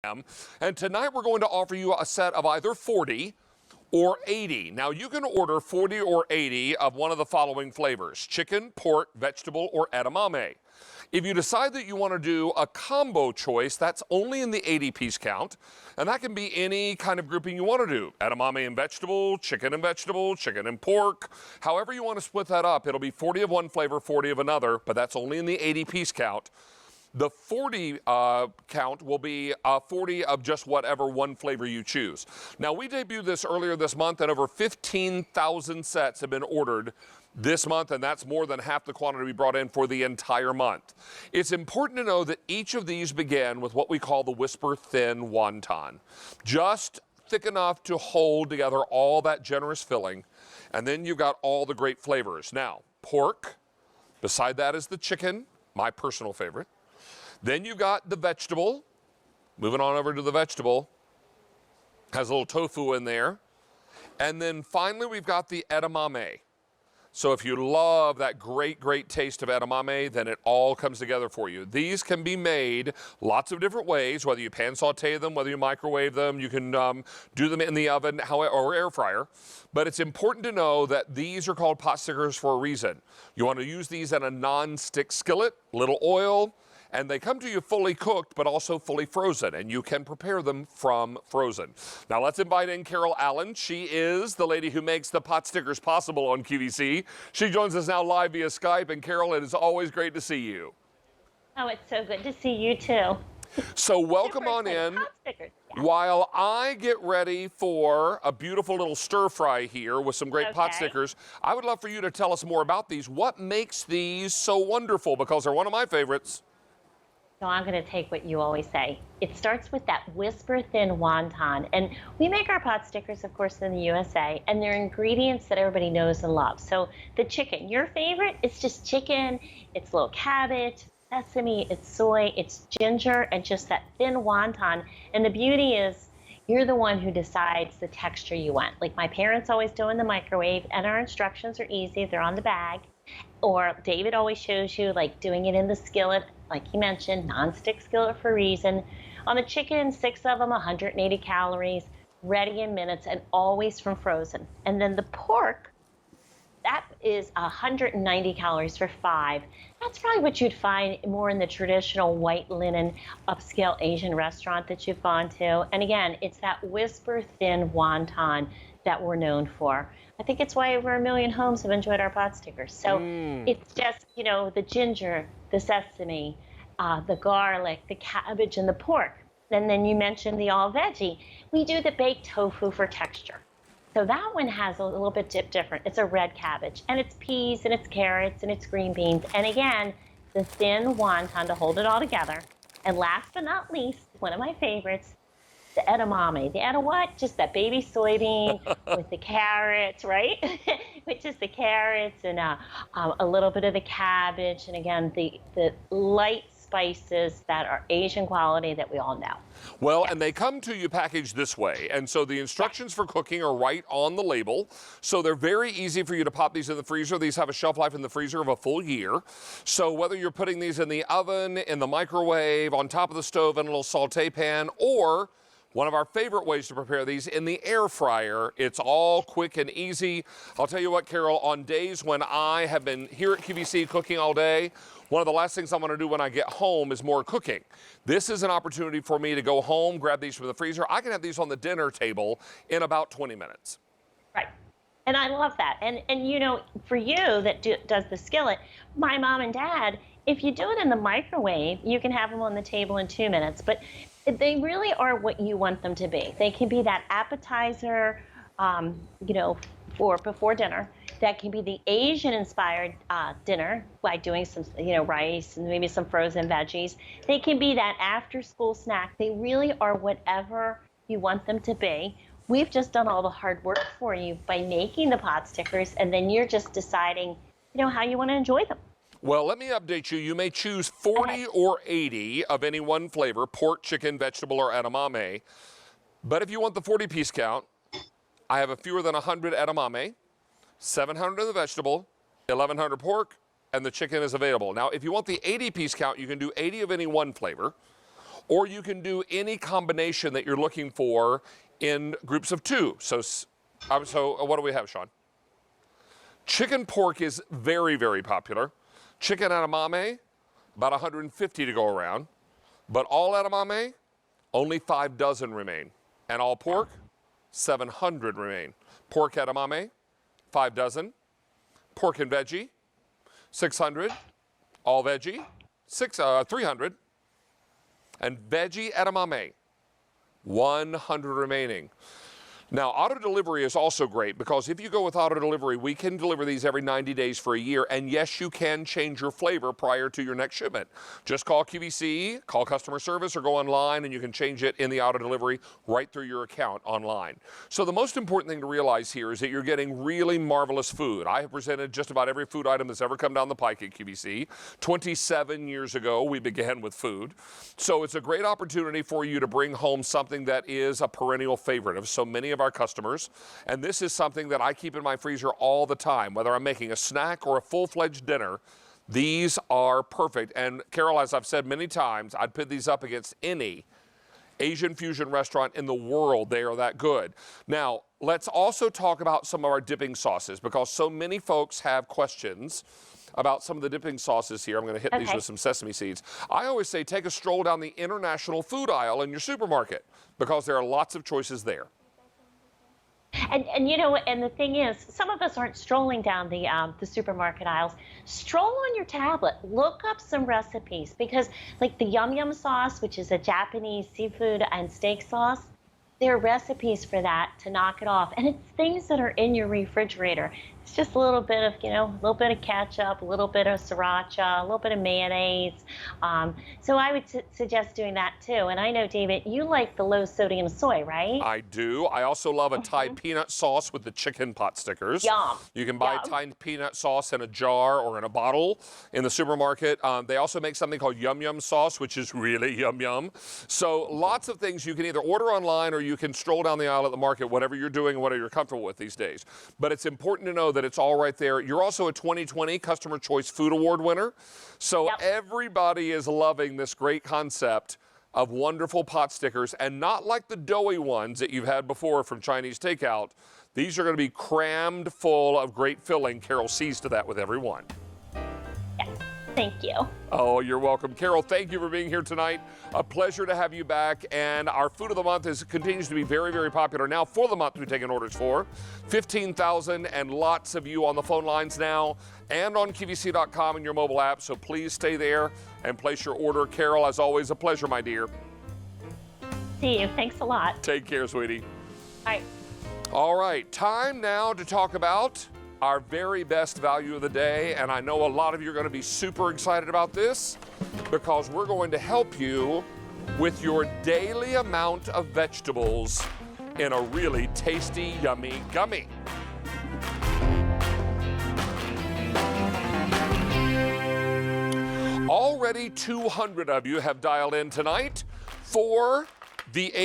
them. And tonight we're going to offer you a set of either 40 or 80. Now you can order 40 or 80 of one of the following flavors: chicken, pork, vegetable, or edamame. If you decide that you want to do a combo choice, that's only in the 80-piece count, and that can be any kind of grouping you want to do. Edamame and vegetable, chicken and pork. However you want to split that up, it'll be 40 of one flavor, 40 of another, but that's only in the 80-piece count. The 40 count will be 40 of just whatever one flavor you choose. Now, we debuted this earlier this month, and over 15,000 sets have been ordered this month, and that's more than half the quantity we brought in for the entire month. It's important to know that each of these began with what we call the Whisper Thin Wonton. Just thick enough to hold together all that generous filling, and then you've got all the great flavors. Now, pork, beside that is the chicken, my personal favorite. Then you've got the vegetable. Moving on over to the vegetable. Has a little tofu in there. And then finally we've got the edamame. So if you love that great, great taste of edamame, then it all comes together for you. These can be made lots of different ways, whether you pan saute them, whether you microwave them, you can do them in the oven or air fryer. But it's important to know that these are called pot stickers for a reason. You want to use these in a non-stick skillet, little oil, and they come to you fully cooked, but also fully frozen, and you can prepare them from frozen. Now let's invite in Carol Allen. She is the lady who makes the pot stickers possible on QVC. She joins us now live via Skype, and Carol, it is always great to see you. Oh, it's so good to see you too. So welcome on in. Pot stickers. Yeah. While I get ready for a beautiful little stir fry here with some great pot stickers, I would love for you to tell us more about these. What makes these so wonderful? Because they're one of my favorites. So I'm going to take what you always say. It starts with that Whisper Thin Wonton. And we make our pot stickers, of course, in the USA, and they're ingredients that everybody knows and loves. So the chicken, your favorite, it's just chicken, it's little cabbage, sesame, it's soy, it's ginger, and just that thin wonton. And the beauty is you're the one who decides the texture you want. Like my parents always do in the microwave, and our instructions are easy. They're on the bag. Or David always shows you like doing it in the skillet, like he mentioned, non-stick skillet for a reason. On the chicken, 6 of them, 180 calories, ready in minutes, and always from frozen. And then the pork, that is 190 calories for 5. That's probably what you'd find more in the traditional white linen upscale Asian restaurant that you've gone to. And again, it's that Whisper Thin Wonton that we're known for. I think it's why over 1 million homes have enjoyed our pot stickers. So it's just, you know, the ginger, the sesame, the garlic, the cabbage, and the pork. And then you mentioned the all veggie. We do the baked tofu for texture. So that one has a little bit different. It's a red cabbage, and it's peas, and it's carrots, and it's green beans. And again, the thin wonton to hold it all together. And last but not least, one of my favorites, the edamame. The what? Just that baby soybean with the carrots, right? Which is the carrots and a little bit of the cabbage. And again, the light spices that are Asian quality that we all know. Well, and they come to you packaged this way. And so the instructions for cooking are right on the label. So they're very easy for you to pop these in the freezer. These have a shelf life in the freezer of a full year. So whether you're putting these in the oven, in the microwave, on top of the stove in a little saute pan, or one of our favorite ways to prepare these, in the air fryer. It's all quick and easy. I'll tell you what, Carol, on days when I have been here at QVC cooking all day, one of the last things I'm going to do when I get home is more cooking. This is an opportunity for me to go home, grab these from the freezer. I can have these on the dinner table in about 20 minutes. Right. And I love that. And you know, for you that does the skillet, my mom and dad, if you do it in the microwave, you can have them on the table in 2 minutes. But they really are what you want them to be. They can be that appetizer, you know, for before dinner. That can be the Asian-inspired dinner by doing some, you know, rice and maybe some frozen veggies. They can be that after-school snack. They really are whatever you want them to be. We've just done all the hard work for you by making the pot stickers, and then you're just deciding, you know, how you want to enjoy them. Well, let me update you. You may choose 40 or 80 of any one flavor, pork, chicken, vegetable, or edamame. But if you want the 40-piece count, I have a fewer than 100 edamame, 700 of the vegetable, 1,100 pork, and the chicken is available. Now, if you want the 80-piece count, you can do 80 of any one flavor. or you can do any combination that you're looking for in groups of 2. So what do we have, Sean? Chicken pork is very, very popular. Chicken edamame, about 150 to go around. But all edamame, only 5 dozen remain. And all pork, 700 remain. Pork edamame, 5 dozen. Pork and veggie, 600. All veggie, 300. And veggie edamame, 100 remaining. Now, auto delivery is also great because if you go with auto delivery, we can deliver these every 90 days for a year. And yes, you can change your flavor prior to your next shipment. Just call QVC, call customer service, or go online and you can change it in the auto delivery right through your account online. So the most important thing to realize here is that you're getting really marvelous food. I have presented just about every food item that's ever come down the pike at QVC. 27 years ago, we began with food. So it's a great opportunity for you to bring home something that is a perennial favorite of so many of our customers. And this is something that I keep in my freezer all the time, whether I'm making a snack or a full-fledged dinner. These are perfect. And Carol, as I've said many times, I'd put these up against any Asian fusion restaurant in the world. They are that good. Now, let's also talk about some of our dipping sauces because so many folks have questions about some of the dipping sauces here. I'm going to hit these with some sesame seeds. I always say take a stroll down the international food aisle in your supermarket because there are lots of choices there. And you know, and the thing is, some of us aren't strolling down the supermarket aisles. Stroll on your tablet, look up some recipes because like the Yum Yum sauce, which is a Japanese seafood and steak sauce, there are recipes for that to knock it off. And it's things that are in your refrigerator. It's just a little bit of, you know, a little bit of ketchup, a little bit of sriracha, a little bit of mayonnaise. So I would suggest doing that too. And I know, David, you like the low sodium soy, right? I do. I also love a Thai peanut sauce with the chicken pot stickers. Yum. You can buy Thai peanut sauce in a jar or in a bottle in the supermarket. They also make something called Yum Yum sauce, which is really yum yum. So lots of things you can either order online or you can stroll down the aisle at the market, whatever you're doing and whatever you're comfortable with these days. But it's important to know that it's all right there. You're also a 2020 Customer Choice Food Award winner. So everybody is loving this great concept of wonderful pot stickers, and not like the doughy ones that you've had before from Chinese takeout. These are going to be crammed full of great filling. Carol sees to that with everyone. Yes, thank you. Oh, you're welcome. Carol, thank you for being here tonight. A pleasure to have you back. And our Food of the Month continues to be very, very popular. Now, for the month, we've taken orders for 15,000 and lots of you on the phone lines now and on QVC.com and your mobile app. So please stay there and place your order. Carol, as always, a pleasure, my dear. See you. Thanks a lot. Take care, sweetie. All right. All right. Time now to talk about our very best value of the day, and I know a lot of you are going to be super excited about this because we're going to help you with your daily amount of vegetables in a really tasty, yummy gummy. Already 200 of you have dialed in tonight for the